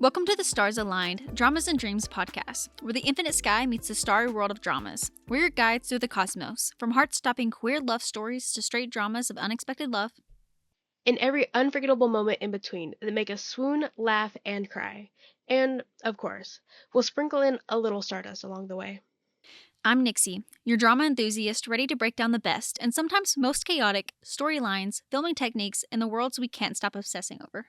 Welcome to the Stars Aligned Dramas and Dreams podcast, where the infinite sky meets the starry world of dramas. We're your guides through the cosmos, from heart-stopping queer love stories to straight dramas of unexpected love. And every unforgettable moment in between that make us swoon, laugh, and cry. And, of course, we'll sprinkle in a little stardust along the way. I'm Nixie, your drama enthusiast ready to break down the best and sometimes most chaotic storylines, filming techniques, and the worlds we can't stop obsessing over.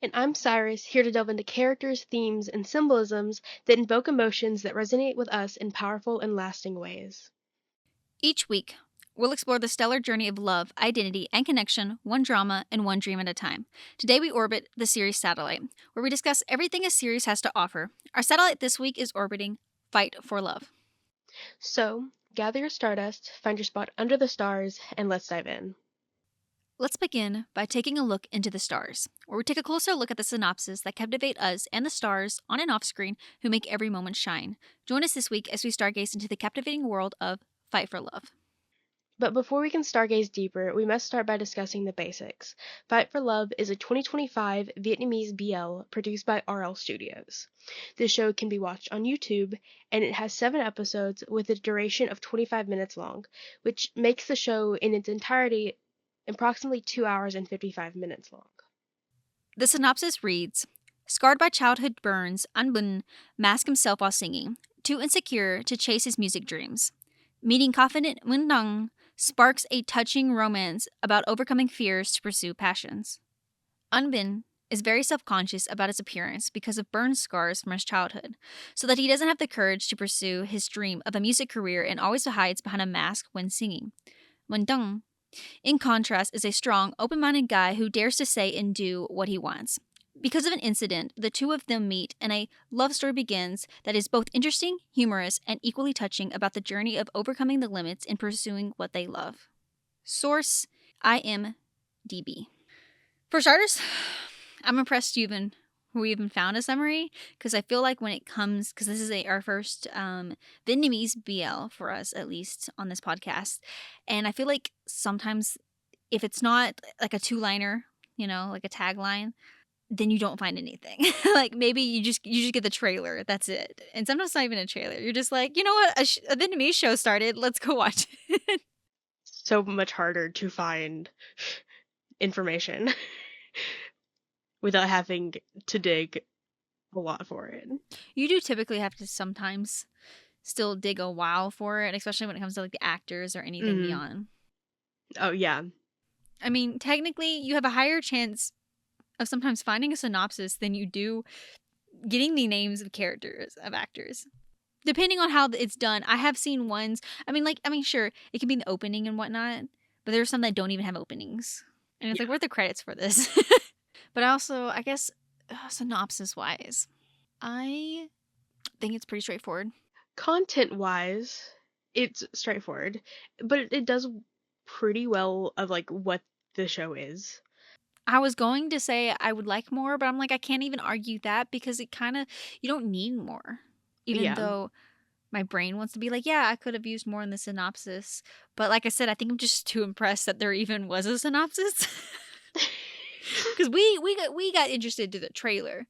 And I'm Cyrus, here to delve into characters, themes, and symbolisms that invoke emotions that resonate with us in powerful and lasting ways. Each week, we'll explore the stellar journey of love, identity, and connection, one drama and one dream at a time. Today we orbit the series Satellite, where we discuss everything a series has to offer. Our satellite this week is orbiting Fight for Love. So, gather your stardust, find your spot under the stars, and let's dive in. Let's begin by taking a look into the stars, where we take a closer look at the synopses that captivate us and the stars, on and off screen, who make every moment shine. Join us this week as we stargaze into the captivating world of Fight for Love. But before we can stargaze deeper, we must start by discussing the basics. Fight for Love is a 2025 Vietnamese BL produced by RL Studios. This show can be watched on YouTube, and it has 7 episodes with a duration of 25 minutes long, which makes the show in its entirety approximately 2 hours and 55 minutes long. The synopsis reads, scarred by childhood burns, An Bun masks himself while singing, too insecure to chase his music dreams. Meeting confident Mun Dong sparks a touching romance about overcoming fears to pursue passions. An Bin is very self-conscious about his appearance because of burn scars from his childhood, so that he doesn't have the courage to pursue his dream of a music career and always hides behind a mask when singing. Mun Dong, in contrast, is a strong, open-minded guy who dares to say and do what he wants. Because of an incident, the two of them meet and a love story begins that is both interesting, humorous, and equally touching about the journey of overcoming the limits and pursuing what they love. Source, IMDb. For starters, I'm impressed we even found a summary, because I feel like when it comes, because this is our first Vietnamese BL for us, at least on this podcast, and I feel like sometimes if it's not like a 2-liner, like a tagline, then you don't find anything. Like maybe you just get the trailer, that's it, and sometimes it's not even a trailer. You're just like, you know what, a Vietnamese show started, let's go watch it. So much harder to find information without having to dig a lot for it. You do typically have to sometimes still dig a while for it, especially when it comes to like the actors or anything beyond. Oh, yeah. I mean, technically, you have a higher chance of sometimes finding a synopsis than you do getting the names of characters, of actors. Depending on how it's done, I have seen ones, sure, it can be the opening and whatnot, but there's some that don't even have openings. And it's like, where are the credits for this? But also, I guess, synopsis-wise, I think it's pretty straightforward. Content-wise, it's straightforward, but it does pretty well of like what the show is. I was going to say I would like more, but I'm like, I can't even argue that, because it kind of, you don't need more. Even though my brain wants to be like, yeah, I could have used more in the synopsis. But like I said, I think I'm just too impressed that there even was a synopsis. Because we got interested to the trailer,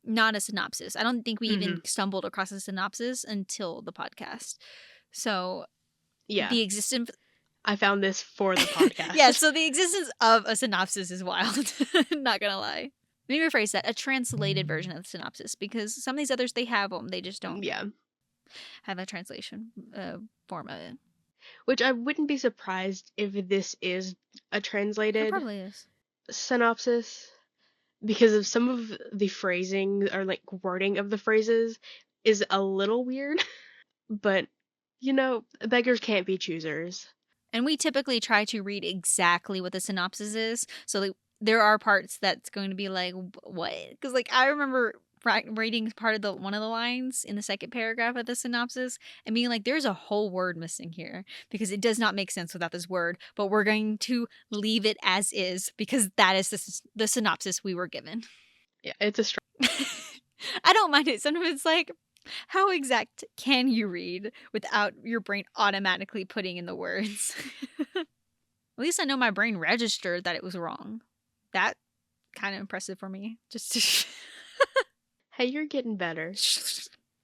not a synopsis. I don't think we even stumbled across a synopsis until the podcast. So the existence... I found this for the podcast. Yeah, so the existence of a synopsis is wild. Not gonna lie. Let me rephrase that. A translated version of the synopsis, because some of these others, they have them. They just don't have a translation form of it. Which I wouldn't be surprised if this is a translated... It probably is. ...synopsis, because of some of the phrasing or like wording of the phrases is a little weird. But, beggars can't be choosers. And we typically try to read exactly what the synopsis is. So there are parts that's going to be like, what? Because like I remember reading part of one of the lines in the second paragraph of the synopsis and being like, there's a whole word missing here because it does not make sense without this word. But we're going to leave it as is because that is the synopsis we were given. Yeah, it's a strong... I don't mind it. Sometimes it's like, how exact can you read without your brain automatically putting in the words? At least I know my brain registered that it was wrong. That kind of impressive for me. Just to Hey, you're getting better.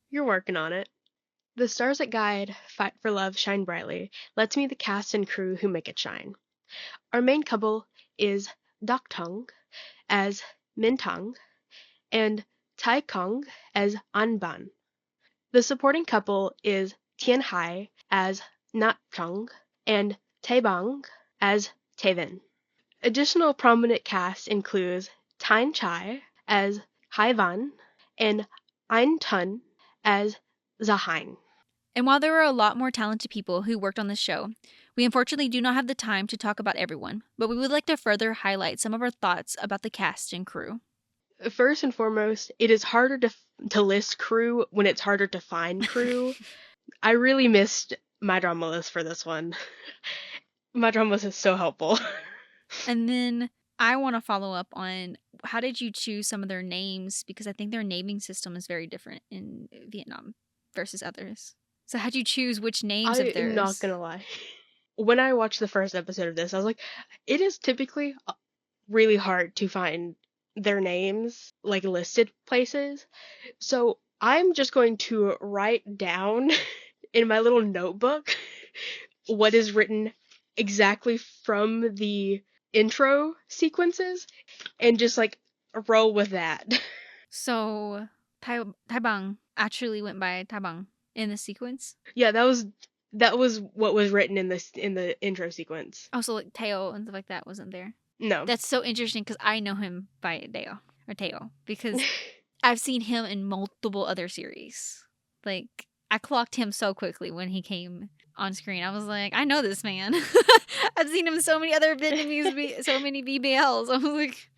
You're working on it. The stars that guide Fight for Love shine brightly. Let's meet the cast and crew who make it shine. Our main couple is Dak Tong as Min Tang and Tai Kong as An Ban. The supporting couple is Tian Hai as Nat Chung and Tae Bang as Taevin. Additional prominent cast includes Tyne Chai as Hai Van and Ein Tun as Zahain. And while there are a lot more talented people who worked on this show, we unfortunately do not have the time to talk about everyone, but we would like to further highlight some of our thoughts about the cast and crew. First and foremost, it is harder to list crew when it's harder to find crew. I really missed my drama list for this one. My drama list is so helpful. And then I want to follow up on how did you choose some of their names? Because I think their naming system is very different in Vietnam versus others. So how'd you choose which names I of am not theirs? gonna lie. When I watched the first episode of this, I was like, it is typically really hard to find their names, like listed places. So I'm just going to write down in my little notebook what is written exactly from the intro sequences and just like roll with that. So Tai Bang actually went by Tai Bang in the sequence. Yeah, that was what was written in the intro sequence. Also, like Teo and stuff like that wasn't there. No. That's so interesting because I know him by Deo or Teo because I've seen him in multiple other series. Like I clocked him so quickly when he came on screen. I was like, I know this man. I've seen him in so many other so many BBLs. I was like,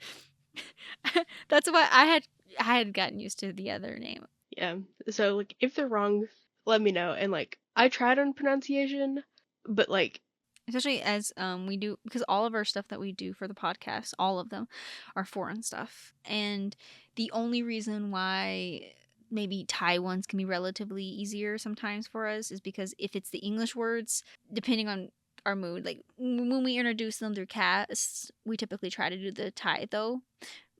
that's why I had gotten used to the other name. Yeah. So like if they're wrong, let me know. And like I tried on pronunciation, but like Especially as we do, because all of our stuff that we do for the podcast, all of them are foreign stuff. And the only reason why maybe Thai ones can be relatively easier sometimes for us is because if it's the English words, depending on our mood, like when we introduce them through casts, we typically try to do the Thai though.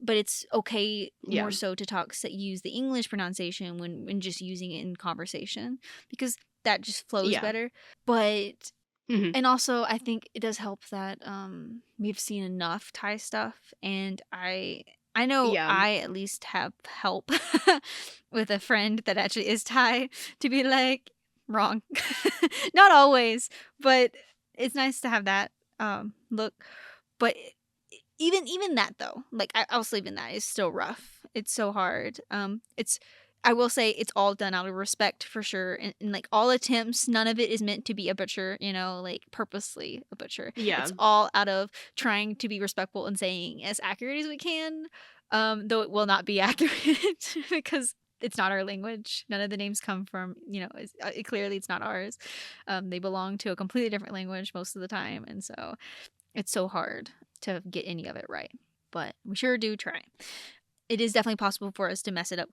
But it's okay yeah. more so to use the English pronunciation when just using it in conversation because that just flows Yeah. better. But Hmm. and also, I think it does help that we've seen enough Thai stuff, and I know Yeah. I at least have help with a friend that actually is Thai to be like wrong. Not always, but it's nice to have that look. But even that though, like I'll sleep in that is still rough. It's so hard. It's I will say it's all done out of respect for sure, and like all attempts, none of it is meant to be a butcher, you know, like purposely a butcher. Yeah. It's all out of trying to be respectful and saying as accurate as we can, though it will not be accurate because it's not our language. None of the names come from, clearly it's not ours. They belong to a completely different language most of the time, and so it's so hard to get any of it right, but we sure do try. It is definitely possible for us to mess it up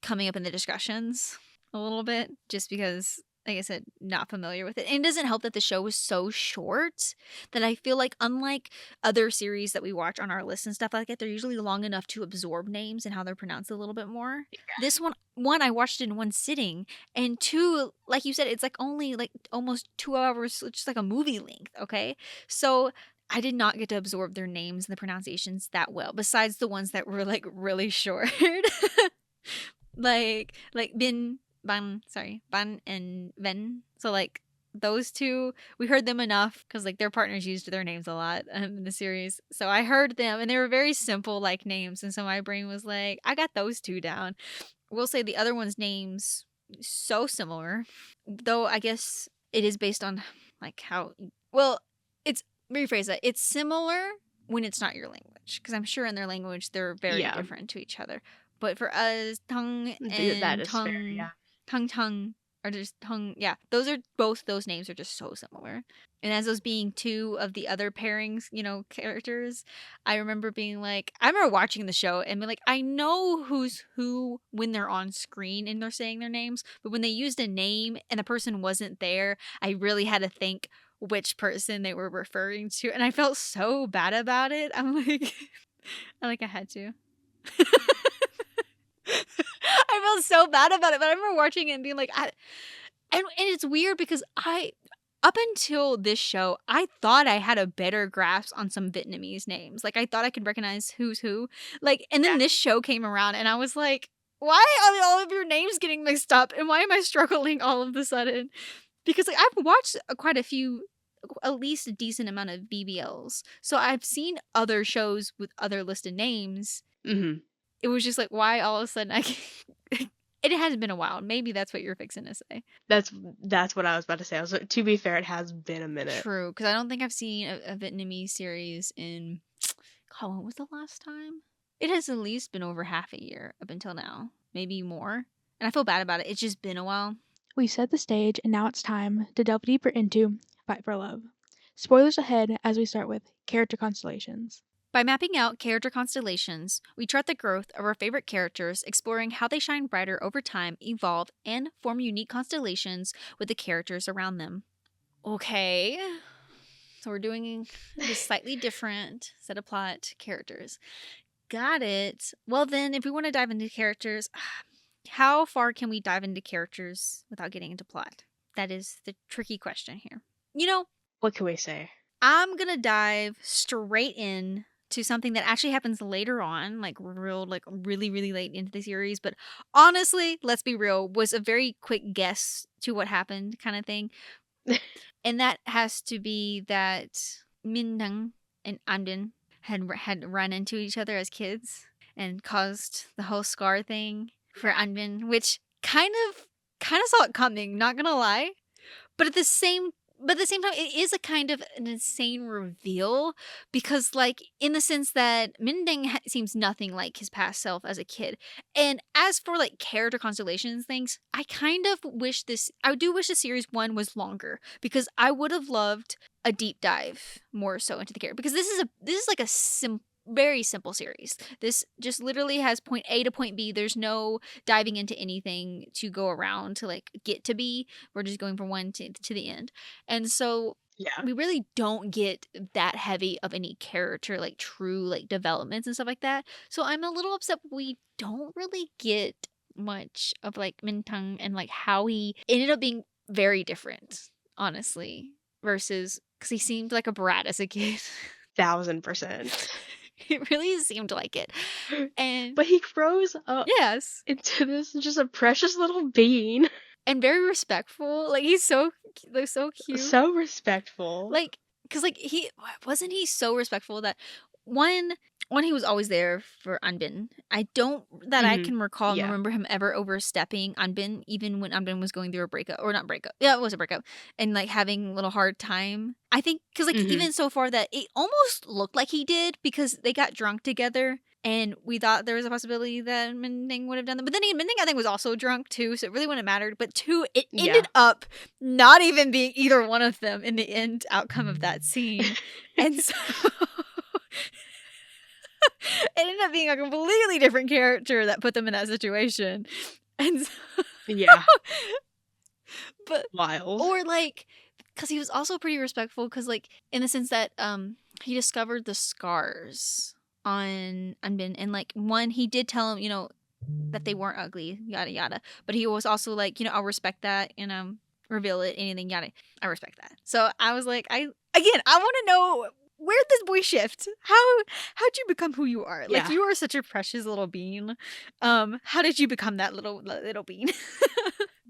coming up in the discussions a little bit, just because, like I said, not familiar with it. And it doesn't help that the show was so short that I feel like, unlike other series that we watch on our list and stuff like that, they're usually long enough to absorb names and how they're pronounced a little bit more. This one, I watched it in one sitting, and two, like you said, it's like only like almost 2 hours, just like a movie length, okay? So I did not get to absorb their names and the pronunciations that well, besides the ones that were like really short. like Ban and Ven. So like those two, we heard them enough because like their partners used their names a lot in the series. So I heard them and they were very simple like names, and so my brain was like, I got those two down. We'll say the other one's names so similar, though I guess it is based on like how well it's rephrase that. It's similar when it's not your language, because I'm sure in their language they're very Yeah. different to each other. But for us, tongue That and is fair. Yeah. tongue are just tongue. Yeah, both those names are just so similar. And as those being two of the other pairings, characters, I remember being like, I remember watching the show and being like, I know who's who when they're on screen and they're saying their names, but when they used a name and the person wasn't there, I really had to think which person they were referring to, and I felt so bad about it. I'm like, I had to. felt so bad about it, but I remember watching it and being like, and it's weird because up until this show, I thought I had a better grasp on some Vietnamese names. Like, I thought I could recognize who's who. Like, and then this show came around, and I was like, why are all of your names getting mixed up? And why am I struggling all of a sudden? Because, like, I've watched quite a few, at least a decent amount of BBLs. So I've seen other shows with other listed names. Mm-hmm. It was just like, why all of a sudden I can't... It has been a while. Maybe that's what you're fixing to say. That's what I was about to say. To be fair, it has been a minute. True, because I don't think I've seen a Vietnamese series in... God, when was the last time? It has at least been over half a year up until now. Maybe more. And I feel bad about it. It's just been a while. We set the stage, and now it's time to delve deeper into Fight for Love. Spoilers ahead as we start with character constellations. By mapping out character constellations, we chart the growth of our favorite characters, exploring how they shine brighter over time, evolve, and form unique constellations with the characters around them. Okay, so we're doing this slightly different set of plot characters. Got it. Well then, if we want to dive into characters, how far can we dive into characters without getting into plot? That is the tricky question here. You know, What can we say? I'm gonna dive straight in to something that actually happens later on, like really, really late into the series. But honestly, let's be real, was a very quick guess to what happened kind of thing. And that has to be that Min Dang and Amdin had run into each other as kids and caused the whole scar thing for Anbin, which kind of saw it coming, not gonna lie. But at the same time, it is a kind of an insane reveal because, like, in the sense that Minding seems nothing like his past self as a kid. And as for, like, character constellations things, I wish the series 1 was longer because I would have loved a deep dive more so into the character, because this is like a very simple series. This just literally has point A to point B. There's no diving into anything to go around to, like, get to B. We're just going from one to the end. And so we really don't get that heavy of any character, like, true, like, developments and stuff like that. So I'm a little upset we don't really get much of, like, Mintang and, like, how he ended up being very different, honestly, versus because he seemed like a brat as a kid. 1000%. It really seemed like it. But he grows up into this just a precious little being. And very respectful. Like, he's so cute. So respectful. Like, because, like, wasn't he so respectful that one, he was always there for Anbin. I can recall and remember him ever overstepping Anbin, even when Anbin was going through a breakup. Or not breakup. Yeah, it was a breakup. And, like, having a little hard time. I think, because, like, even so far that it almost looked like he did because they got drunk together. And we thought there was a possibility that Mending would have done that. But then again, Mending, I think, was also drunk, too. So it really wouldn't have mattered. But two, it ended up not even being either one of them in the end outcome of that scene. And so it ended up being a completely different character that put them in that situation. And so but wild. Or, like, because he was also pretty respectful because, like, in the sense that he discovered the scars on Anbin, and, like, one, he did tell him, you know, that they weren't ugly, yada yada, but he was also like, you know, I'll respect that, you know, reveal it, anything, yada. I respect that. So I was like, I want to know, where'd this boy shift? How'd you become who you are? Like, you are such a precious little bean. How did you become that little bean?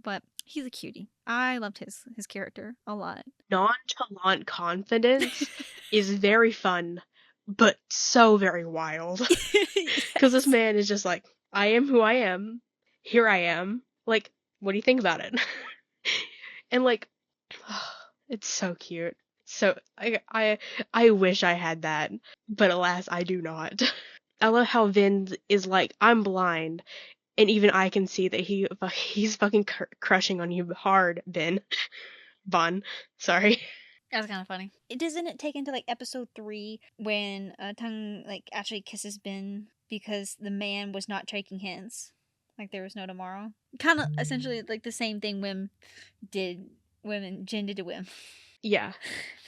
But he's a cutie. I loved his character a lot. Nonchalant confidence is very fun, but so very wild. Because this man is just like, I am who I am. Here I am. Like, what do you think about it? And, like, it's so cute. So I wish I had that, but alas, I do not. I love how Vin is like, I'm blind, and even I can see that he's fucking crushing on you hard, Vin. Bon, sorry. That was kind of funny. Doesn't it take into, like, episode 3 when Tang, like, actually kisses Ben because the man was not shaking hands, like there was no tomorrow? Kind of essentially like the same thing Jin did to Wim. Yeah.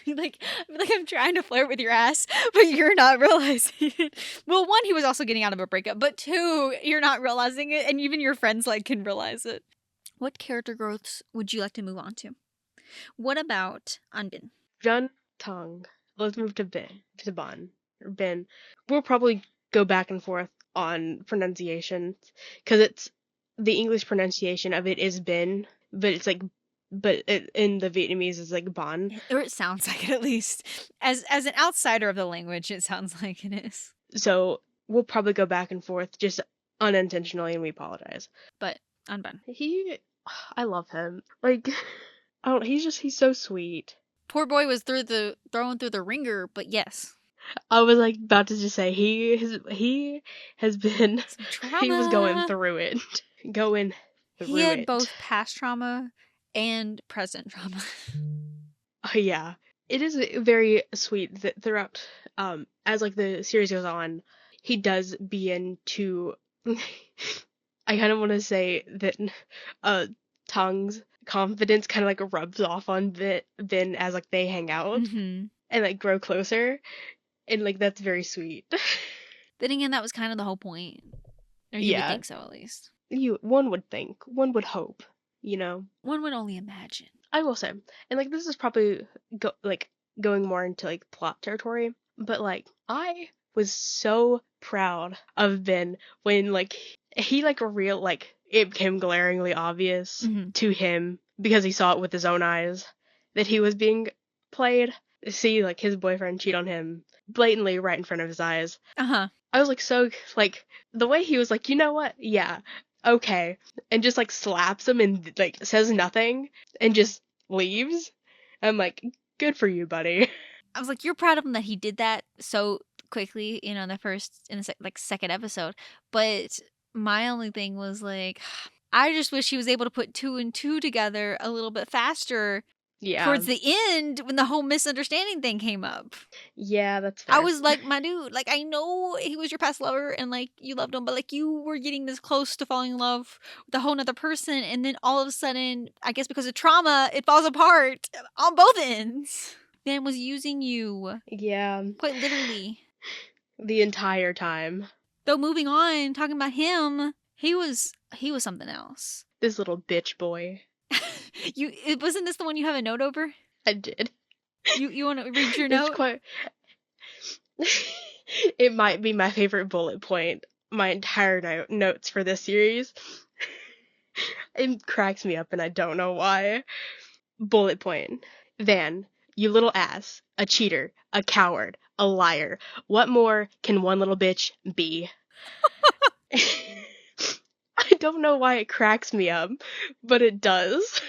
like I'm trying to flirt with your ass, but you're not realizing it. Well, one, he was also getting out of a breakup, but two, you're not realizing it, and even your friends can realize it. What character growths would you like to move on to? What about Anbin? Jun Tong. Let's move to Ban. Or Bin. We'll probably go back and forth on pronunciation because it's the English pronunciation of it is Bin, but it's like, in the Vietnamese it's like Ban. Or it sounds like it, at least. As an outsider of the language, it sounds like it is. So we'll probably go back and forth just unintentionally, and we apologize. But Anban. I love him. Like, he's so sweet. Poor boy was thrown through the ringer, but yes. I was like about to just say he has been Some trauma. he was going through it. He had both past trauma and present trauma. Oh, yeah. It is very sweet that throughout as like the series goes on, he does begin to I kind of want to say that Tong's confidence kind of like rubs off on Vin as like they hang out Mm-hmm. and like grow closer, and like that's very sweet. Then again, that was kind of the whole point. Or you would think so, at least. One would think, one would hope, you know. One would only imagine. I will say, and like this is probably going more into like plot territory, but like I was so proud of Ben when like he like it became glaringly obvious to him because he saw it with his own eyes that he was being played. See like his boyfriend cheat on him blatantly right in front of his eyes. Uh-huh. I was like so like the way he was like, you know what? Yeah. Okay. And just like slaps him and like says nothing and just leaves. I'm like, good for you, buddy. I was like, you're proud of him that he did that so quickly, in the second episode. But my only thing was like, I just wish he was able to put 2 and 2 together a little bit faster. Yeah. Towards the end, when the whole misunderstanding thing came up. Yeah, that's fair. I was like, my dude, like, I know he was your past lover and, like, you loved him, but, like, you were getting this close to falling in love with a whole nother person, and then all of a sudden, I guess because of trauma, it falls apart on both ends. Man was using you. Yeah. Quite literally. The entire time. Though moving on, talking about him, he was something else. This little bitch boy. Wasn't this the one you have a note over? I did. You want to read your note? It might be my favorite bullet point. My entire notes for this series. It cracks me up and I don't know why. Bullet point. Van, you little ass, a cheater, a coward, a liar. What more can one little bitch be? I don't know why it cracks me up, but it does.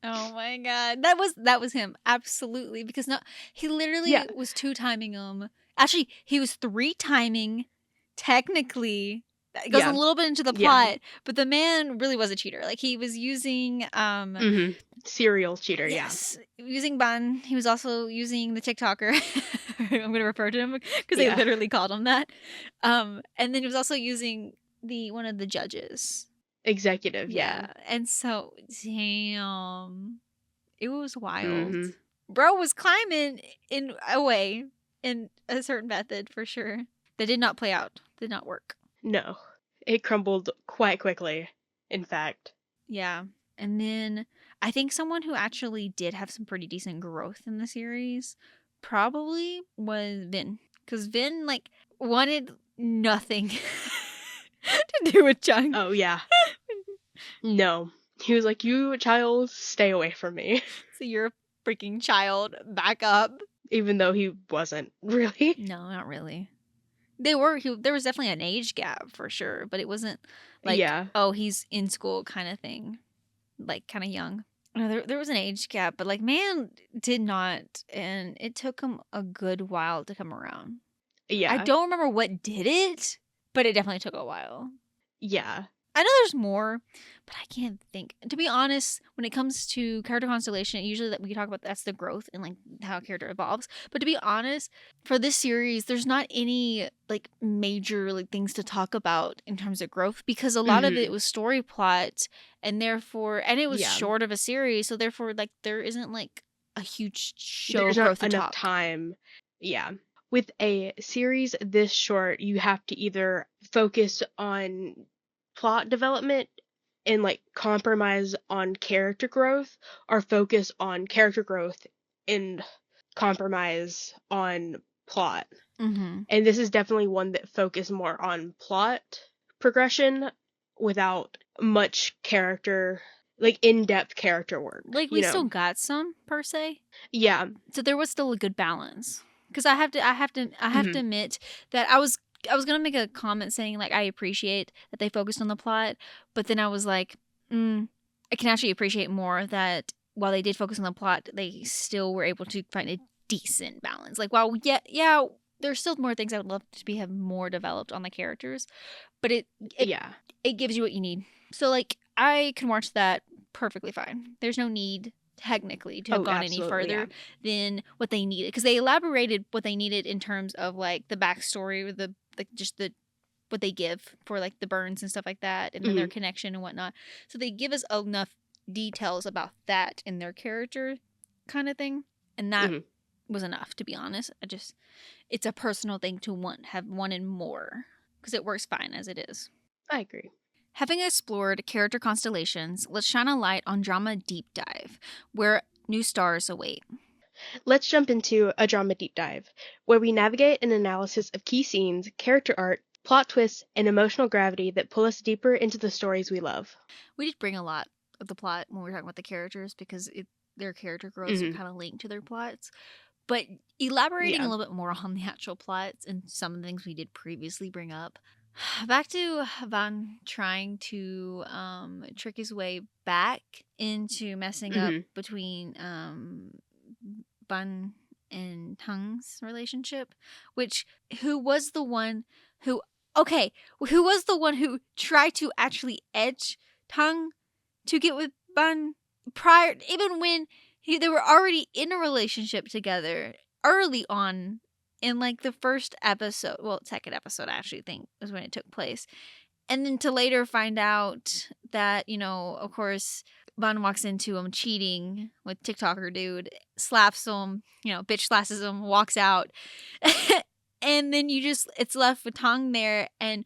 Oh my god. That was him. Absolutely. Because he literally was 2-timing him. Actually, he was 3-timing, technically. It goes a little bit into the plot, but the man really was a cheater. Like, he was using serial cheater, yes, using Ban. He was also using the TikToker. I'm going to refer to him because they literally called him that. And then he was also using one of the judges. Executive, yeah. And so, damn. It was wild. Bro was climbing in a way, in a certain method, for sure. That did not play out. Did not work. No. It crumbled quite quickly, in fact. Yeah. And then, I think someone who actually did have some pretty decent growth in the series probably was Vin. Because Vin, like, wanted nothing to do with Chung. Oh, yeah. No. He was like, you child, stay away from me. So you're a freaking child. Back up. Even though he wasn't, really. No, not really. There was definitely an age gap, for sure. But it wasn't like, oh, he's in school kind of thing. Like, kind of young. No, there was an age gap. But, like, man did not. And it took him a good while to come around. Yeah. I don't remember what did it, but it definitely took a while. Yeah. I know there's more, but I can't think. To be honest, when it comes to character constellation, usually that we talk about that's the growth and like how a character evolves. But to be honest, for this series, there's not any like major like things to talk about in terms of growth because a lot of it was story plot and it was short of a series, so therefore like there isn't like a huge show There's of not growth to enough talk. time. Yeah. With a series this short, you have to either focus on plot development and like compromise on character growth, or focus on character growth and compromise on plot. Mm-hmm. And this is definitely one that focused more on plot progression without much character, like in-depth character work, Like, you we know? still got some, per se. Yeah. So there was still a good balance. Because I have to Mhm. admit that I was gonna make a comment saying like I appreciate that they focused on the plot, but then I was like, I can actually appreciate more that while they did focus on the plot, they still were able to find a decent balance. Like, while yeah, there's still more things I would love to have more developed on the characters, but it Yeah. it gives you what you need. So like I can watch that perfectly fine. There's no need technically to have Oh, gone any absolutely, yeah. further than what they needed, because they elaborated what they needed in terms of like the backstory, just the what they give for like the burns and stuff like that, and then their Mhm. connection and whatnot. So they give us enough details about that in their character kind of thing, and that Mhm. was enough, to be honest. It's a personal thing to have wanted more, because it works fine as it is. I agree. Having explored character constellations, let's shine a light on drama deep dive, where new stars await. Let's jump into a drama deep dive, where we navigate an analysis of key scenes, character art, plot twists, and emotional gravity that pull us deeper into the stories we love. We did bring a lot of the plot when we were talking about the characters, because their character growths are Mhm. kind of linked to their plots. But elaborating Yeah. a little bit more on the actual plots and some of the things we did previously bring up. Back to Van trying to trick his way back into messing up Mhm. between Bun and Tung's relationship, which who was the one who okay, who was the one who tried to actually edge Tung to get with Bun prior, even when they were already in a relationship together early on in like the first episode, well, second episode I actually think was when it took place. And then to later find out that, of course, Bun walks into him cheating with TikToker dude, slaps him, bitch slashes him, walks out. And then it's left with Tong there, and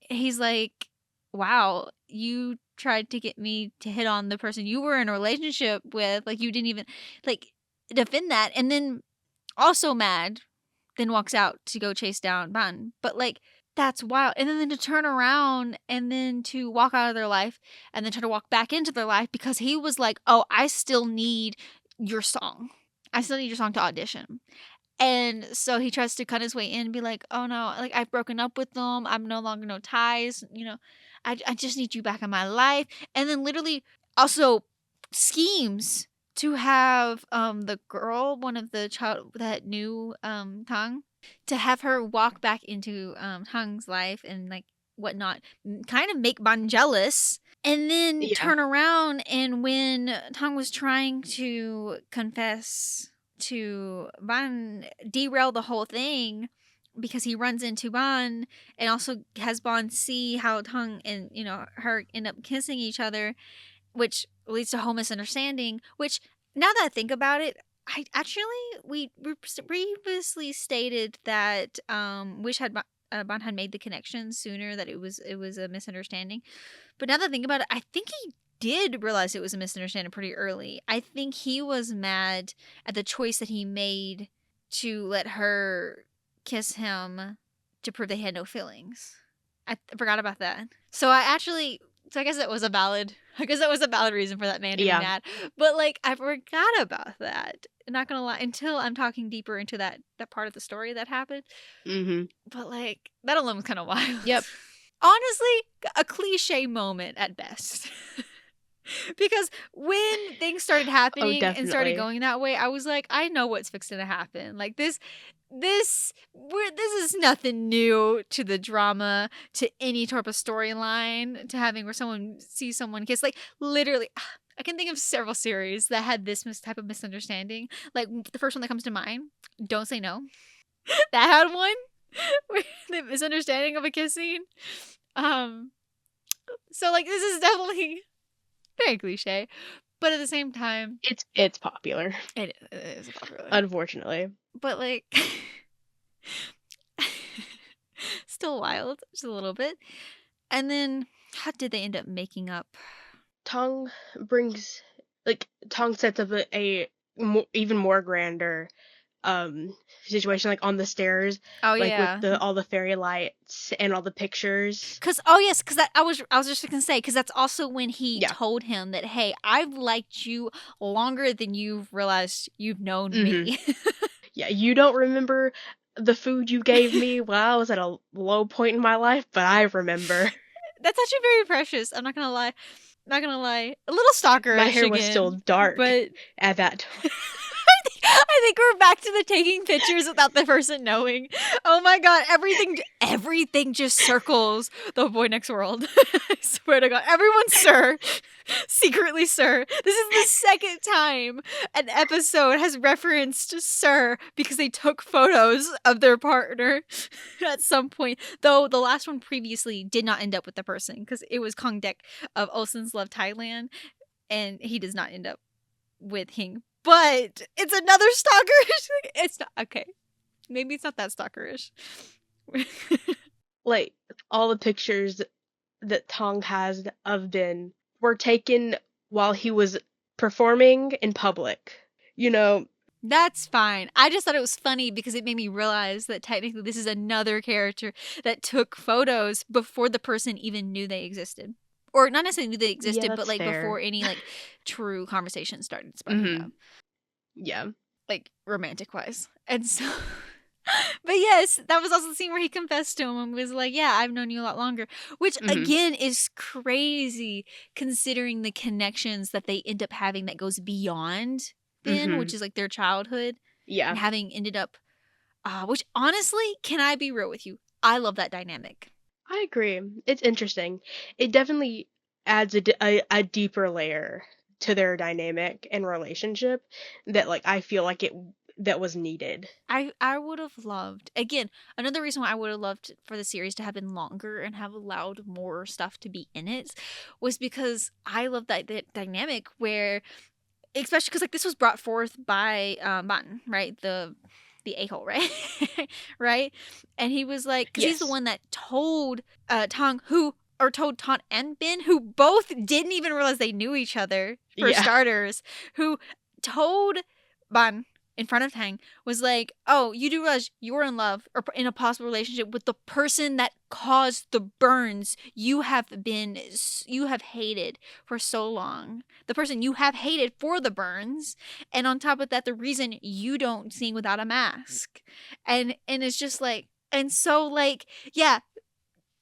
he's like, wow, you tried to get me to hit on the person you were in a relationship with. Like, you didn't even, like, defend that. And then also mad, then walks out to go chase down Ban. But, like, that's wild. And then to turn around and then to walk out of their life and then try to walk back into their life because he was like, oh, I still need your song. I still need your song to audition. And so he tries to cut his way in and be like, oh no, like, I've broken up with them. I'm no longer no ties. I just need you back in my life. And then literally also schemes to have the girl, one of the child that knew Tang, to have her walk back into Tang's life and like whatnot, kind of make Ban jealous. And then Yeah. turn around, and when Tang was trying to confess to Ban, derail the whole thing because he runs into Ban and also has Ban see how Tang and her end up kissing each other, which leads to a whole misunderstanding. Which, now that I think about it, I actually we previously stated that Wish had Ban had made the connection sooner, that it was a misunderstanding. But now that I think about it, I think he did realize it was a misunderstanding pretty early. I think he was mad at the choice that he made to let her kiss him to prove they had no feelings. I forgot about that. So I guess that was a valid. I guess that was a valid reason for that man to be Yeah. mad. But like, I forgot about that. Not gonna lie, until I'm talking deeper into that part of the story that happened. Mhm. But like, that alone was kind of wild. Yep. Honestly, a cliche moment at best. Because when things started Oh, happening and started definitely. going that way, I was like, I know what's fixing to happen. Like, this is nothing new to the drama, to any type of storyline, to having where someone sees someone kiss. Like, literally, I can think of several series that had this type of misunderstanding. Like, the first one that comes to mind, Don't Say No. That had one where the misunderstanding of a kiss scene. So like, this is definitely very cliche, But at the same time, It's popular, it is popular. unfortunately. But like, still wild, just a little bit. And then, how did they end up making up? Tong sets up even more grander situation, like on the stairs, Oh like with yeah, all the fairy lights and all the pictures. cause oh yes, cause that I was just gonna say, cause that's also when he Yeah. told him that, hey, I've liked you longer than you've realized you've known Hmm. me. Yeah, you don't remember the food you gave me while I was at a low point in my life, but I remember. That's actually very precious. I'm not gonna lie. Not gonna lie. A little My stalkerish hair was still again, dark but at that time. I think we're back to the taking pictures without the person knowing. Oh my god, everything just circles the boy next world. I swear to god. Everyone, sir. Secretly, sir. This is the second time an episode has referenced Sir because they took photos of their partner at some point. Though the last one previously did not end up with the person because it was Kong Dek of Olsen's Love Thailand, and he does not end up with Hing. But it's another stalkerish. It's not okay. Maybe it's not that stalkerish. Like, all the pictures that Tong has of Ben were taken while he was performing in public. You know, That's fine. I just thought it was funny because it made me realize that technically this is another character that took photos before the person even knew they existed. Or not necessarily knew they existed, but that's like fair. before any like true conversation started sprouting up. Yeah. Like romantic wise. And so but yes, that was also the scene where he confessed to him and was like, yeah, I've known you a lot longer. Which again is crazy considering the connections that they end up having that goes beyond Ben, which is like their childhood. Yeah. And having ended up which honestly, can I be real with you? I love that dynamic. I agree. It's interesting. It definitely adds a deeper layer to their dynamic and relationship that, like, I feel like that was needed. I would have loved, again, another reason why I would have loved for the series to have been longer and have allowed more stuff to be in it was because I love that dynamic where, especially because like this was brought forth by Ban, right? The a-hole, right? Right? And he was like, because he's the Yes. one that told Tong, told Taunt and Ben, who both didn't even realize they knew each other, for starters, who told Ban in front of Tang, was like, oh, you do realize you're in love or in a possible relationship with the person that caused the burns you have hated for so long. The person you have hated for the burns. And on top of that, the reason you don't sing without a mask. And it's just like, and so like, yeah,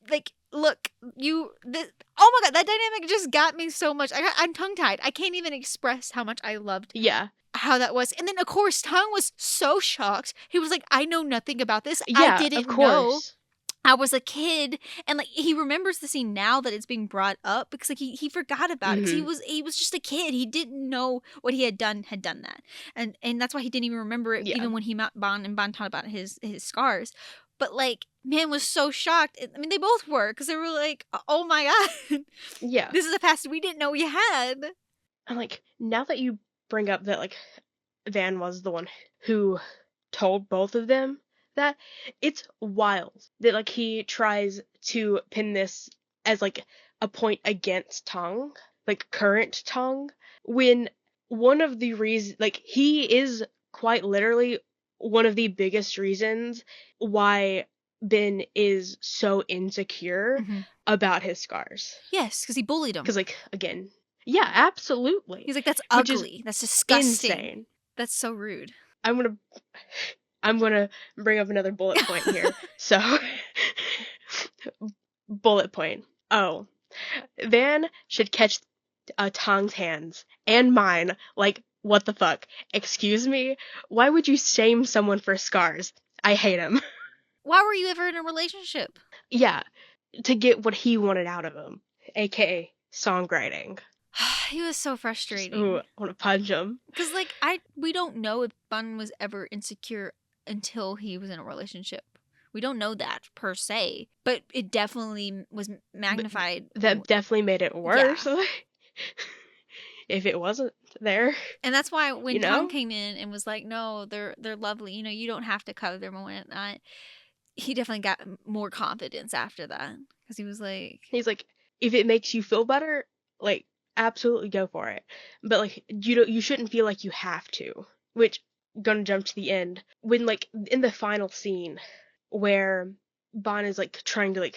like, look, oh my god, that dynamic just got me so much. I'm tongue tied. I can't even express how much I loved how that was. And then of course Tong was so shocked. He was like, I know nothing about this. I didn't know. I was a kid, and like he remembers the scene now that it's being brought up because like he forgot about it because he was just a kid. He didn't know what he had done that, and that's why he didn't even remember it even when he met Ban and Ban taught about his scars. But like, man was so shocked. I mean, they both were because they were like, oh my god, Yeah. this is a past we didn't know we had. And like, now that you bring up that, like, Van was the one who told both of them that, it's wild that, like, he tries to pin this as like a point against Tong, like current Tong, when one of the reasons, like, he is quite literally one of the biggest reasons why Ben is so insecure about his scars. Yes, because he bullied him. Because, like, again, yeah, absolutely. He's like, that's ugly. That's disgusting. Insane. That's so rude. I'm gonna bring up another bullet point here. So, bullet point. Oh, Van should catch Tong's hands and mine. Like, what the fuck? Excuse me? Why would you shame someone for scars? I hate him. Why were you ever in a relationship? Yeah, to get what he wanted out of him, aka songwriting. He was so frustrating. Ooh, I want to punch him. Because, like, we don't know if Bun was ever insecure until he was in a relationship. We don't know that, per se. But it definitely was magnified. That definitely made it worse. Yeah. if it wasn't there, And that's why you when Tong know? came in and was like, "No, they're lovely. You know, you don't have to cover them and whatnot." He definitely got more confidence after that because he was like, He's like, if it makes you feel better, like, absolutely go for it. But like, you shouldn't feel like you have to. Which, gonna jump to the end, when like in the final scene where Bon is like trying to like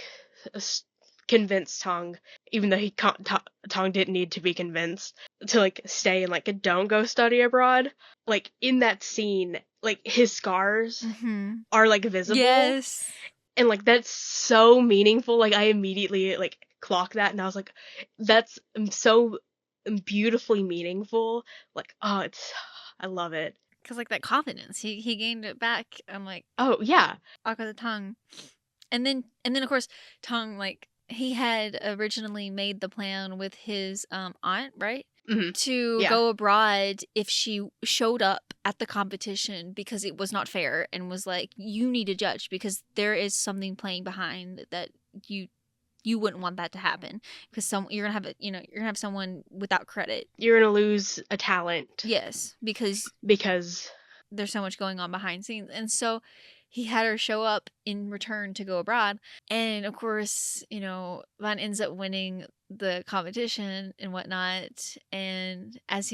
convince Tong, even though he can't, Tong didn't need to be convinced to like stay and like don't go study abroad. Like in that scene, like his scars mm-hmm. are like visible, Yes. and like that's so meaningful. Like I immediately like clocked that, and I was like, that's so beautifully meaningful. Like, oh, I love it. Because like that confidence, he gained it back. I'm like, Oh yeah. Aka the Tongue. And then of course Tong, like, he had originally made the plan with his aunt, right? Hmm. To Yeah. go abroad if she showed up at the competition because it was not fair, and was like, you need to judge because there is something playing behind that you wouldn't want that to happen because you're gonna have you're gonna have someone without credit. You're gonna lose a talent Yes, because because there's so much going on behind scenes. And so he had her show up in return to go abroad. And of course, Van ends up winning the competition and whatnot. And as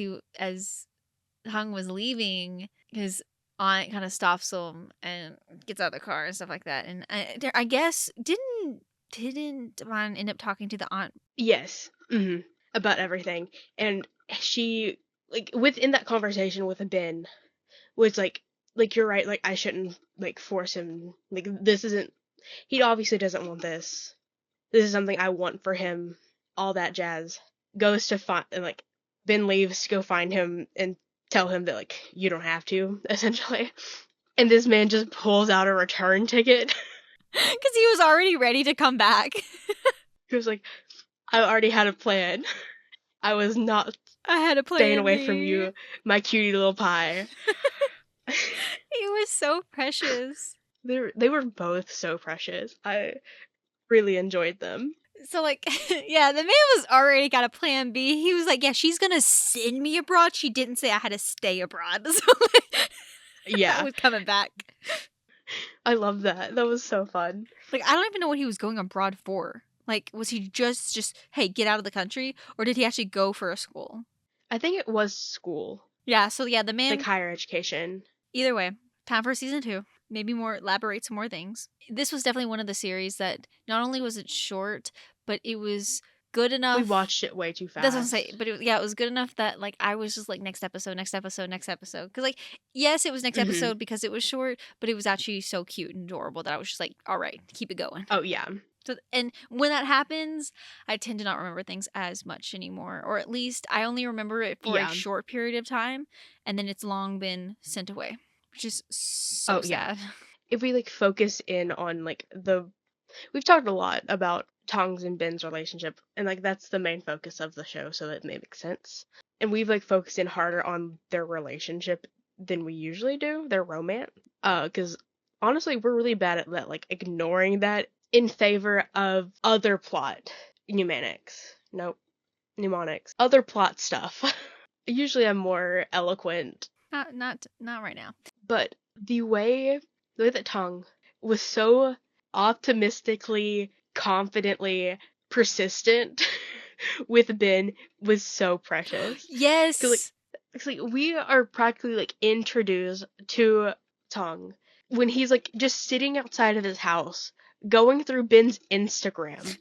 Hung was leaving, his aunt kind of stops him and gets out of the car and stuff like that. And I guess didn't Van end up talking to the aunt? yes, about everything, and she like within that conversation with Ben was like you're right, like I shouldn't like force him, like this isn't, he obviously doesn't want this. This is something I want for him, all that jazz. Goes to find, and like Ben leaves to go find him and tell him that like you don't have to, essentially. And this man just pulls out a return ticket. Because he was already ready to come back. He was like, I already had a plan. I was not I had a staying plan away from B. you, my cutie little pie. He was so precious. They were both so precious. I really enjoyed them. So, like, yeah, the man was already got a plan B. He was like, yeah, she's gonna send me abroad. She didn't say I had to stay abroad. So, like, I Yeah, was coming back. I love that. That was so fun. Like, I don't even know what he was going abroad for. Like, was he just, hey, get out of the country? Or did he actually go for a school? I think it was school, Yeah, so yeah, the man, like higher education. either way, time for season 2. Maybe elaborate some more things. This was definitely one of the series that not only was it short, but it was good enough. We watched it way too fast. That's what I'm saying. But it was good enough that like I was just like next episode, next episode, next episode. Because like yes, it was next episode because it was short, but it was actually so cute and adorable that I was just like, all right, keep it going. Oh yeah. So, and when that happens, I tend to not remember things as much anymore, or at least I only remember it for a short period of time, and then it's long been sent away, which is so sad. If we like focus in on like we've talked a lot about Tong's and Ben's relationship, and like that's the main focus of the show, so that may make sense. And we've like focused in harder on their relationship than we usually do, their romance. Because honestly, we're really bad at that, like ignoring that in favor of other plot mnemonics. Nope, mnemonics. Other plot stuff. Usually, I'm more eloquent. Not right now. But the way that Tong was so optimistically, confidently persistent with Ben was so precious. Yes. Like we are practically like introduced to Tong when he's like just sitting outside of his house, going through Ben's Instagram.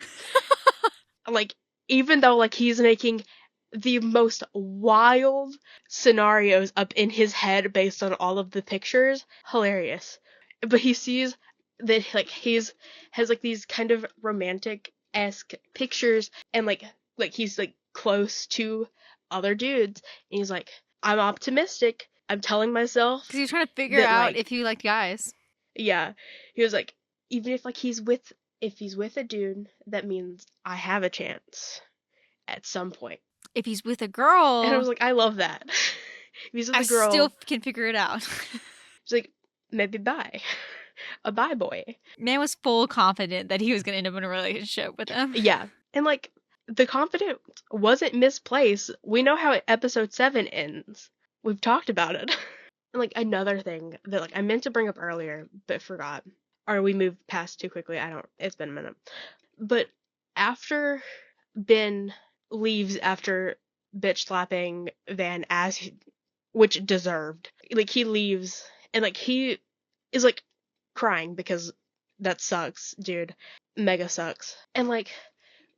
Like, even though like he's making the most wild scenarios up in his head based on all of the pictures, hilarious. But he sees that like has like these kind of romantic-esque pictures, and like he's like close to other dudes, and he's like, I'm optimistic. I'm telling myself because he's trying to figure out like, if he liked guys. Yeah, he was like, even if like if he's with a dude, that means I have a chance at some point. If he's with a girl, And I was like, I love that. If he's with I a girl, still can figure it out. he's like, maybe bye. A bye boy. Man was full confident that he was going to end up in a relationship with him. Yeah. And like, the confidence wasn't misplaced. We know how episode 7 ends. We've talked about it. And like another thing that like I meant to bring up earlier but forgot, or we moved past too quickly. I don't. It's been a minute. But after Ben leaves after bitch slapping Van which deserved, like he leaves and like he is like crying because that sucks, dude. Mega sucks. And like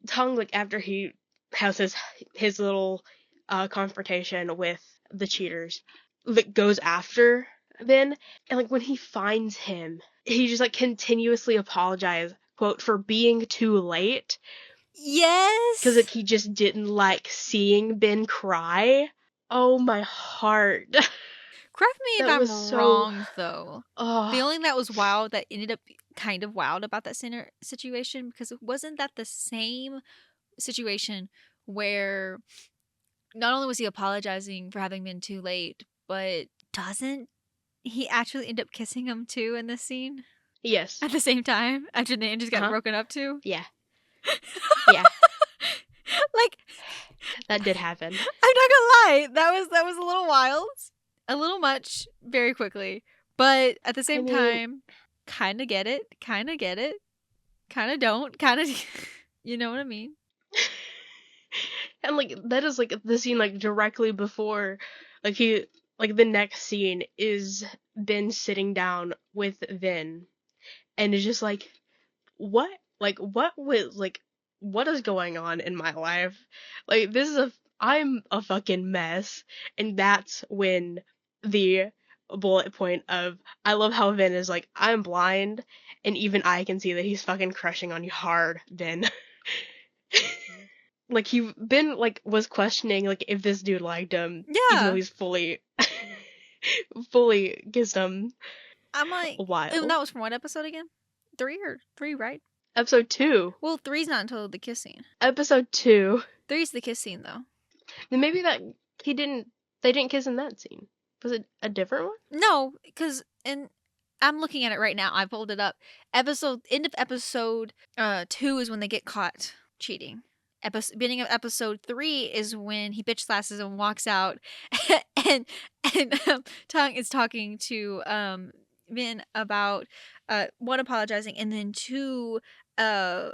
Tongue, like after he has his little confrontation with the cheaters, like goes after Ben, and like when he finds him, he just like continuously apologizes, quote, for being too late, because Yes. like he just didn't like seeing Ben cry. Oh my heart. Correct me if That I'm was so. wrong, though. The Oh only thing that was wild that ended up kind of wild about that situation, because it wasn't that the same situation where not only was he apologizing for having been too late, but doesn't he actually end up kissing him too in this scene yes. at the same time after they just got Huh? broken up too? Yeah. Yeah. Like, That did happen. I'm not gonna lie, that was a little wild, a little much, very quickly, but at the I same mean, time, kind of get it, kind of don't, kind of, you know what I mean? and like that is like the scene like directly before, like he like the next scene is Ben sitting down with Vin, and it's just what what was what is going on in my life? Like this is I'm a fucking mess, and that's when the bullet point of I love how Vin is like I'm blind, and even I can see that he's fucking crushing on you hard, Vin. Like he been like was questioning like if this dude liked him, even though Yeah, he's fully kissed him I'm like, a and while. that was from what episode again? 3, right? Episode 2. Well, three's not until the kiss scene. Episode 2. Three's the kiss scene though. Then maybe that he didn't they didn't kiss in that scene. Was it a different one? No, because and I'm looking at it right now. I pulled it up. End of episode 2 is when they get caught cheating. Beginning of episode 3 is when he bitch slashes and walks out, and Tongue is talking to Vin about one, apologizing, and then two, uh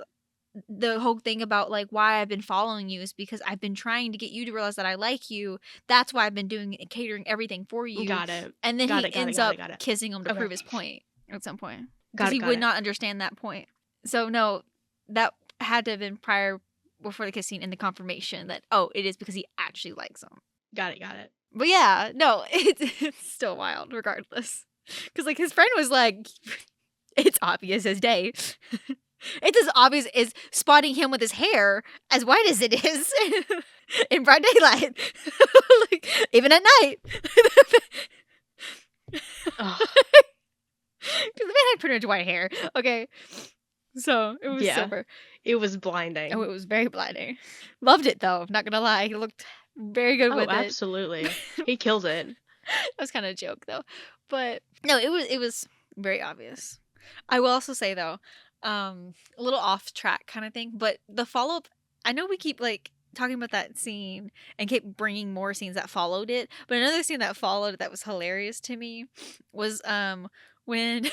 the whole thing about like why I've been following you is because I've been trying to get you to realize that I like you. That's why I've been doing catering everything for you. Got it. And then Got he it, got it, ends got it, up got it. kissing him to Okay. prove his point at some point because Got it, he got would it. not understand that point. So no, that had to have been prior before the kiss scene and the confirmation that it is because he actually likes him. Got it. But yeah, no, it's still wild regardless. Because like his friend was like, it's obvious as day. It's as obvious as spotting him with his hair as white as it is in broad daylight, like, even at night. Oh, The man had pretty much white hair. Okay, so it was yeah. silver. It was blinding. Oh, it was very blinding. Loved it though. Not gonna lie, he looked very good with it. Absolutely. He killed it. That was kind of a joke though, but no, it was very obvious. I will also say though, a little off track kind of thing, but the follow up. I know we keep like talking about that scene and keep bringing more scenes that followed it, but another scene that followed that was hilarious to me was when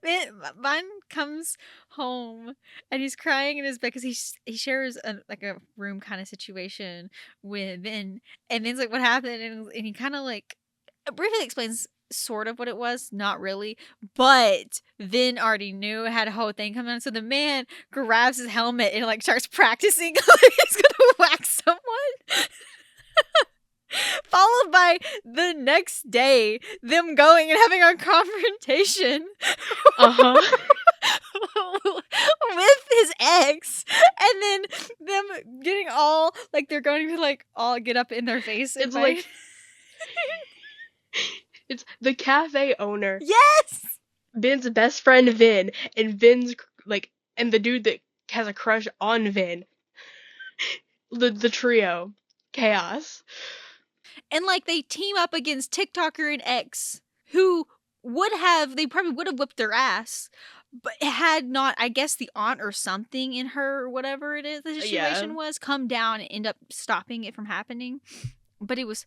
Van comes home and he's crying in his bed because he shares a room kind of situation with Vin, and Vin's like, "What happened?" And he kind of like briefly explains sort of what it was, not really, but Vin already knew, had a whole thing coming on. So the man grabs his helmet and like starts practicing like he's gonna whack someone. Followed by the next day, them going and having a confrontation with his ex, and then them getting all like they're going to like all get up in their face. And It's like it's the cafe owner. Yes. Vin's best friend Vin, and Vin's like, and the dude that has a crush on Vin. The trio, chaos. And like they team up against TikToker and X, who they probably would have whipped their ass, But it had not, I guess, the aunt or something in her, or whatever it is the situation was, come down and end up stopping it from happening. But it was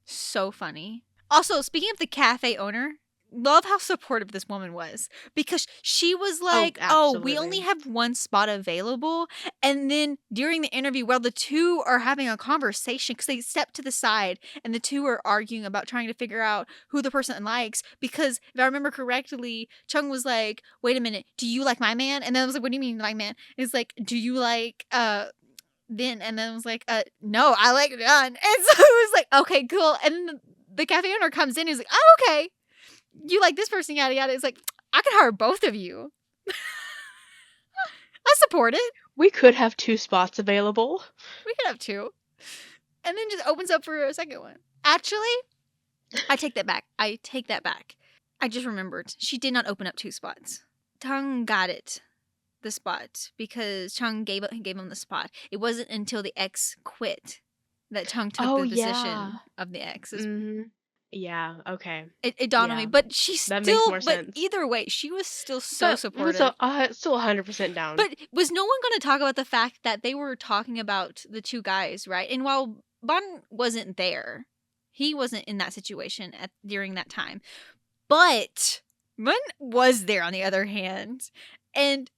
so funny. Also, speaking of the cafe owner, love how supportive this woman was, because she was like, "Oh, we only absolutely. have one spot available." And then during the interview, while the two are having a conversation, because they step to the side and the two are arguing about trying to figure out who the person likes. Because if I remember correctly, Chung was like, "Wait a minute, do you like my man?" And then I was like, "What do you mean my man?" It's like, "Do you like Vin?" And then I was like, "No, I like John." And so it was like, "Okay, cool." And then the cafe owner comes in and he's like, "Oh, okay. You like this person, yada yada." It's like, I could hire both of you. I support it. We could have 2 spots available. We could have two. And then just opens up for a second one. Actually, I take that back. I just remembered. She did not open up 2 spots. Tung got it. The spot. Because Chung gave him the spot. It wasn't until the ex quit that Chung took Oh, the position yeah. of the ex. Yeah, okay. It dawned on me. Yeah. But she That makes still, more but sense. either way, she was still so But was supportive. still 100% down. But was no one going to talk about the fact that they were talking about the 2 guys, right? And while Bon wasn't there, he wasn't in that situation during that time. But Mun was there, on the other hand. And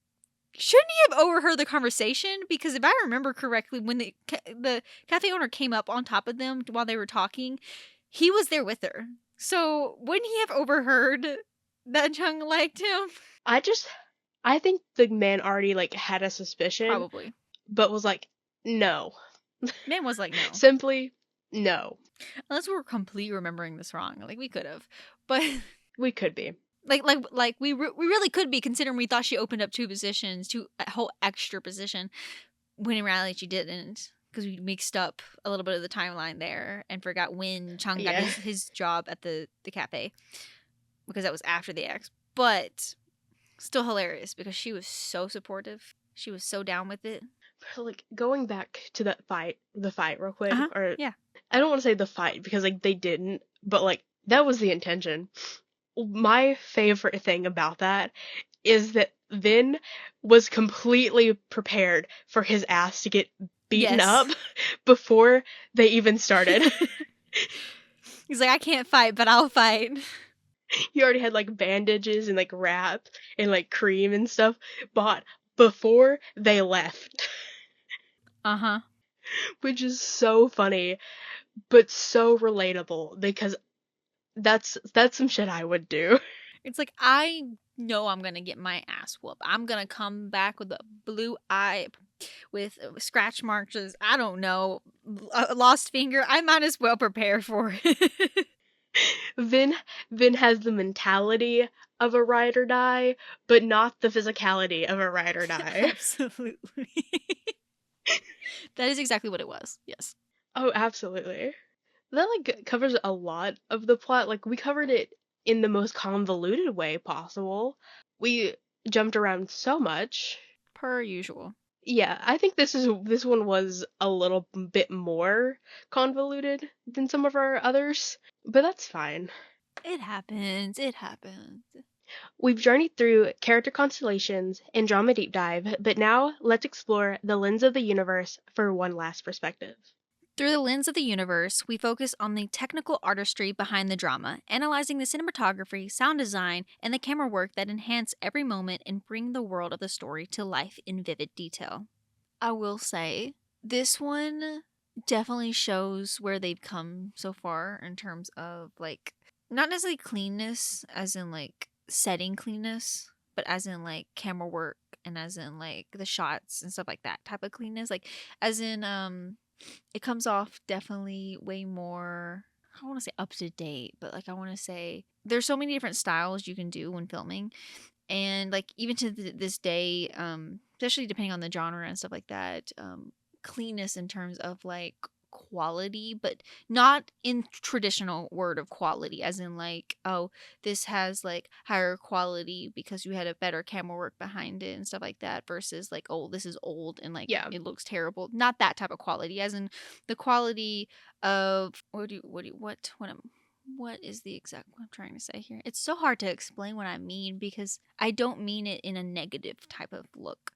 shouldn't he have overheard the conversation? Because if I remember correctly, when the cafe owner came up on top of them while they were talking, he was there with her. So wouldn't he have overheard that Chung liked him? I think the man already like had a suspicion, Probably. but was like, no. Man was like, no. Simply, no. Unless we were completely remembering this wrong. Like, we could have. But, We could be. like we really could be, considering we thought she opened up 2 positions, a whole extra position, when in reality she didn't. Because we mixed up a little bit of the timeline there and forgot when Chung got Yeah. his job at the cafe. Because that was after the ex. But still hilarious, because she was so supportive. She was so down with it. Like, going back to the fight real quick, or Yeah. I don't want to say the fight because like they didn't, but like that was the intention. My favorite thing about that is that Vin was completely prepared for his ass to get beaten Yes. up before they even started. He's like, "I can't fight, but I'll fight." He already had like bandages and like wrap and like cream and stuff bought before they left. Uh-huh. Which is so funny, but so relatable because that's some shit I would do. It's like, I know I'm gonna get my ass whooped. I'm gonna come back with a blue eye, with scratch marks. I don't know, a lost finger. I might as well prepare for it. Vin has the mentality of a ride or die, but not the physicality of a ride or die. Absolutely. That is exactly what it was. Yes. Oh, absolutely. That like covers a lot of the plot. Like we covered it in the most convoluted way possible. We jumped around so much. Per usual. Yeah, I think this one was a little bit more convoluted than some of our others, but that's fine. It happens. It happens. We've journeyed through character constellations and drama deep dive, but now let's explore the lens of the universe for one last perspective. Through the lens of the universe, we focus on the technical artistry behind the drama, analyzing the cinematography, sound design, and the camera work that enhance every moment and bring the world of the story to life in vivid detail. I will say, this one definitely shows where they've come so far in terms of, like, not necessarily cleanness, as in, like, setting cleanness, but as in, like, camera work and as in, like, the shots and stuff like that type of cleanness. Like, as in, it comes off definitely way more, I don't want to say up to date, but like I want to say there's so many different styles you can do when filming. And like even to this day, especially depending on the genre and stuff like that, cleanness in terms of like quality, but not in traditional word of quality, as in like, oh, this has like higher quality because you had a better camera work behind it and stuff like that, versus like, oh, this is old and like Yeah. it looks terrible. Not that type of quality, as in the quality of what am what is the exact what I'm trying to say here? It's so hard to explain what I mean because I don't mean it in a negative type of look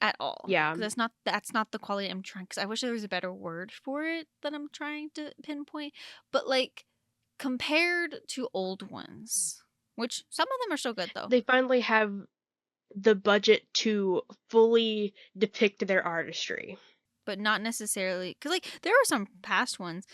at all. Yeah. Because that's not the quality I'm trying. Because I wish there was a better word for it that I'm trying to pinpoint. But like compared to old ones, which some of them are still good though. They finally have the budget to fully depict their artistry. But not necessarily because like there are some past ones,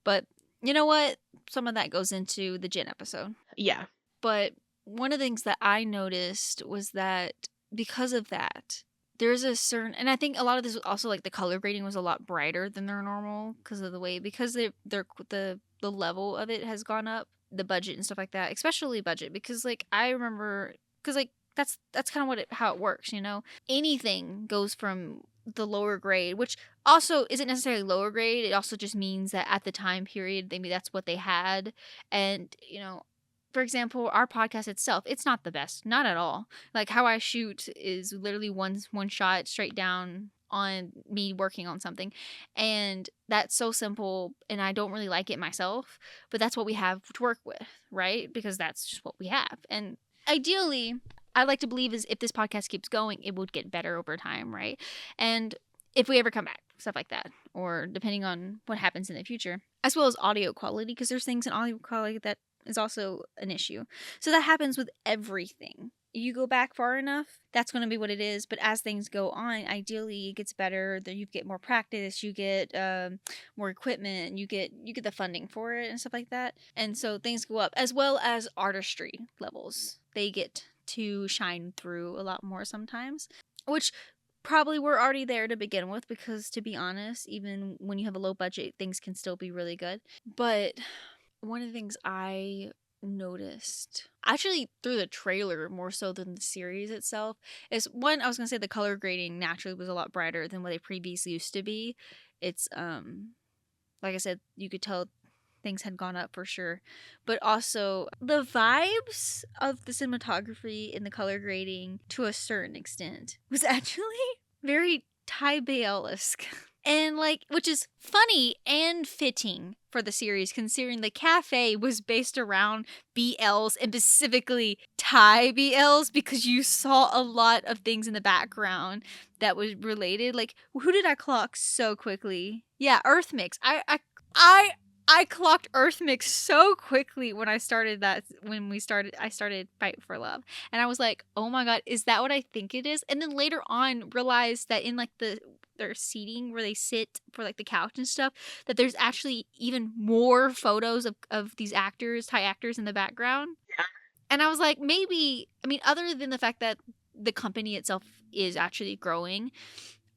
but you know what? Some of that goes into the gin episode. Yeah. But one of the things that I noticed was that because of that, there's a certain, and I think a lot of this was also like the color grading was a lot brighter than their normal because of the way because they're the level of it has gone up, the budget and stuff like that, especially budget because like I remember because like that's kind of how it works, you know. Anything goes from the lower grade, which also isn't necessarily lower grade. It also just means that at the time period, maybe that's what they had, and you know, for example, our podcast itself, it's not the best, not at all. Like how I shoot is literally one shot straight down on me working on something, and that's so simple. And I don't really like it myself, but that's what we have to work with, right? Because that's just what we have. And ideally, I like to believe is if this podcast keeps going, it would get better over time, right? And if we ever come back, stuff like that, or depending on what happens in the future, as well as audio quality, because there's things in audio quality that is also an issue. So that happens with everything. You go back far enough, that's going to be what it is. But as things go on, ideally it gets better. That you get more practice, you get more equipment, you get the funding for it and stuff like that. And so things go up, as well as artistry levels. They get to shine through a lot more sometimes, which probably were already there to begin with because to be honest, even when you have a low budget, things can still be really good. But one of the things I noticed actually through the trailer more so than the series itself is one, I was gonna say the color grading naturally was a lot brighter than what they previously used to be. It's like I said, you could tell things had gone up for sure, but also the vibes of the cinematography and the color grading to a certain extent was actually very Thai BL-esque. And like, which is funny and fitting for the series, considering the cafe was based around BLs and specifically Thai BLs, because you saw a lot of things in the background that was related. Like, who did I clock so quickly? Yeah, Earth Mix. I clocked Earth Mix so quickly when I started that. I started Fight for Love, and I was like, oh my god, is that what I think it is? And then later on, realized that in like their seating where they sit for like the couch and stuff, that there's actually even more photos of these actors, Thai actors in the background. Yeah. And I was like, maybe, I mean, other than the fact that the company itself is actually growing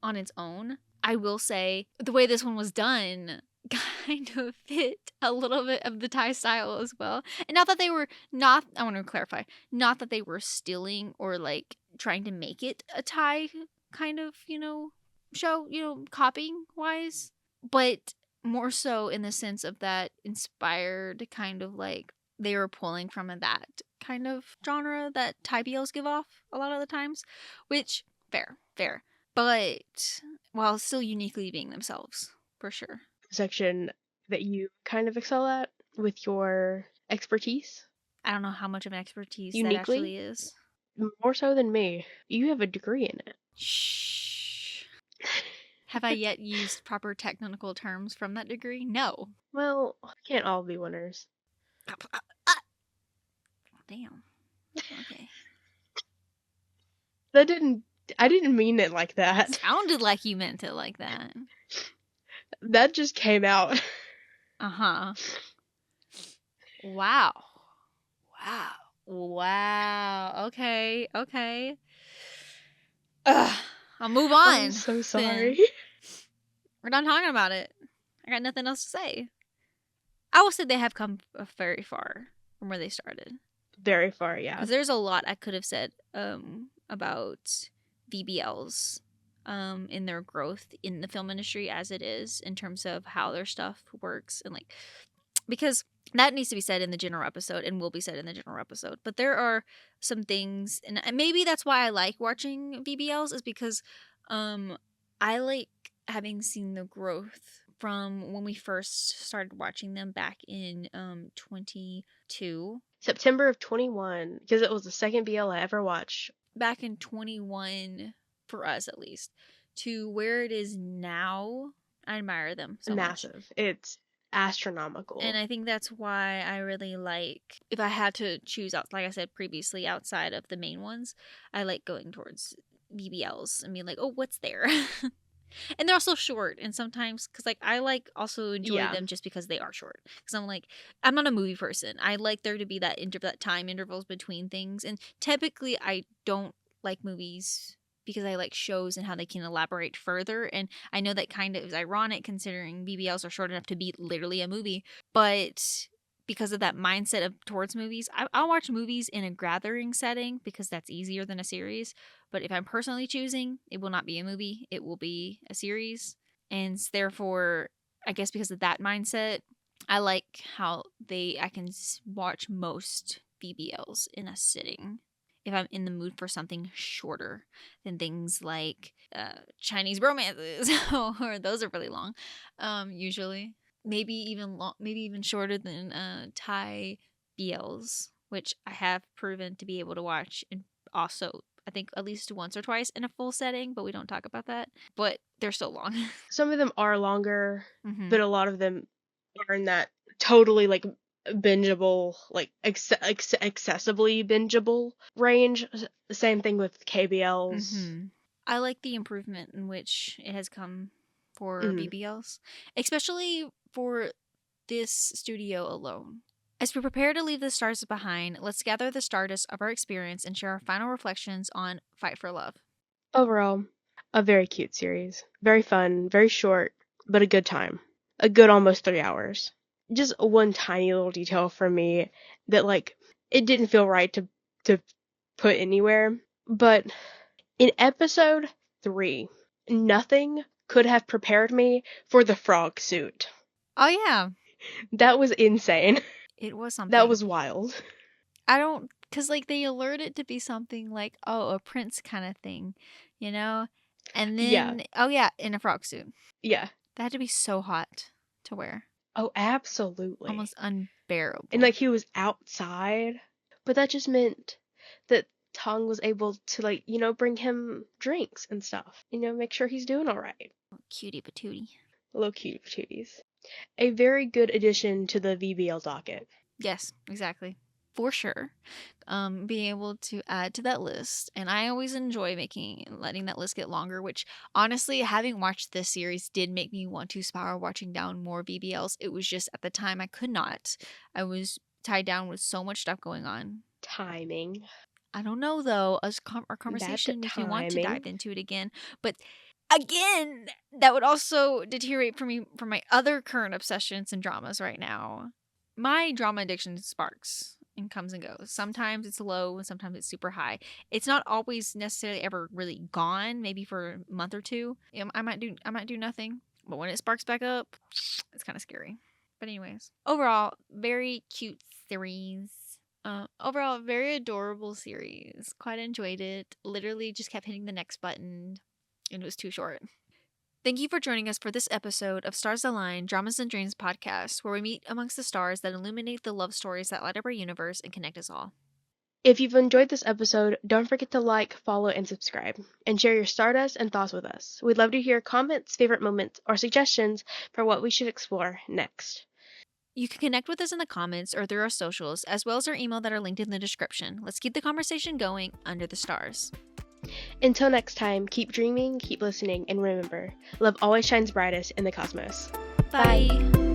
on its own, I will say the way this one was done kind of fit a little bit of the Thai style as well. And not that they were not, I want to clarify, not that they were stealing or like trying to make it a Thai kind of, you know, show, you know, copying wise, but more so in the sense of that inspired kind of like they were pulling from that kind of genre that Thai BLs give off a lot of the times, which fair, but while still uniquely being themselves for sure. Section that you kind of excel at with your expertise. I don't know how much of an expertise that Uniquely? actually is. More so than me. You have a degree in it. Shh. Have I yet used proper technical terms from that degree? No. Well, can't all be winners. Damn. Okay. I didn't mean it like that. Sounded like you meant it like that. That just came out. Uh-huh. Wow. Okay. Ugh. I'll move on. I'm so sorry. then. We're done talking about it. I got nothing else to say. I will say they have come very far from where they started. Very far, yeah. Because there's a lot I could have said about VBLs in their growth in the film industry as it is in terms of how their stuff works and like because that needs to be said in the general episode and will be said in the general episode. But there are some things, and maybe that's why I like watching VBLs is because I like having seen the growth from when we first started watching them back in 22. September of 21, because it was the second BL I ever watched. Back in 21, for us at least, to where it is now, I admire them so much. Massive. It's astronomical. And I think that's why I really like, if I had to choose out, like I said previously, outside of the main ones, I like going towards BBLs and being like, oh, what's there? And they're also short, and sometimes, because like I like also enjoy them just because they are short. Because I'm like, I'm not a movie person. I like there to be that that time intervals between things, and typically I don't like movies because I like shows and how they can elaborate further. And I know that kind of is ironic considering BBLs are short enough to be literally a movie, but because of that mindset of towards movies, I'll watch movies in a gathering setting because that's easier than a series. But if I'm personally choosing, it will not be a movie. It will be a series. And therefore, I guess because of that mindset, I like how I can watch most BBLs in a sitting if I'm in the mood for something shorter than things like Chinese romances, or those are really long, usually. Maybe even shorter than Thai BLs, which I have proven to be able to watch, and also I think at least once or twice in a full setting, but we don't talk about that. But they're still long. Some of them are longer, but a lot of them are in that totally like bingeable, like accessibly bingeable range. Same thing with KBLs. I like the improvement in which it has come for BBLs, especially for this studio alone. As we prepare to leave the stars behind, let's gather the stardust of our experience and share our final reflections on Fight for Love. Overall, a very cute series. Very fun, very short, but a good time. A good almost 3 hours. Just one tiny little detail for me that, like, it didn't feel right to put anywhere. But in episode 3, nothing could have prepared me for the frog suit. Oh, yeah. That was insane. It was something. That was wild. Because, like, they allured it to be something like, oh, a prince kind of thing, you know? And then, oh, yeah, in a frog suit. Yeah. That had to be so hot to wear. Oh, absolutely. Almost unbearable. And, like, he was outside, but that just meant that Tong was able to, like, you know, bring him drinks and stuff. You know, make sure he's doing all right. Cutie patootie. Little cutie patooties. A very good addition to the VBL docket. Yes, exactly. For sure. Being able to add to that list. And I always enjoy letting that list get longer, which honestly, having watched this series did make me want to spiral watching down more BBLs. It was just at the time I could not. I was tied down with so much stuff going on. Timing. I don't know though. Our conversation makes me want to dive into it again. But again, that would also deteriorate from my other current obsessions and dramas right now. My drama addiction sparks and comes and goes. Sometimes it's low and sometimes it's super high. It's not always necessarily ever really gone. Maybe for a month or two, I might do nothing. But when it sparks back up, it's kind of scary. But anyways, overall, very cute series. Overall, very adorable series. Quite enjoyed it. Literally just kept hitting the next button. And it was too short. Thank you for joining us for this episode of Stars Align, Dramas and Dreams podcast, where we meet amongst the stars that illuminate the love stories that light up our universe and connect us all. If you've enjoyed this episode, don't forget to like, follow, and subscribe, and share your stardust and thoughts with us. We'd love to hear comments, favorite moments, or suggestions for what we should explore next. You can connect with us in the comments or through our socials, as well as our email that are linked in the description. Let's keep the conversation going under the stars. Until next time, keep dreaming, keep listening, and remember, love always shines brightest in the cosmos. Bye.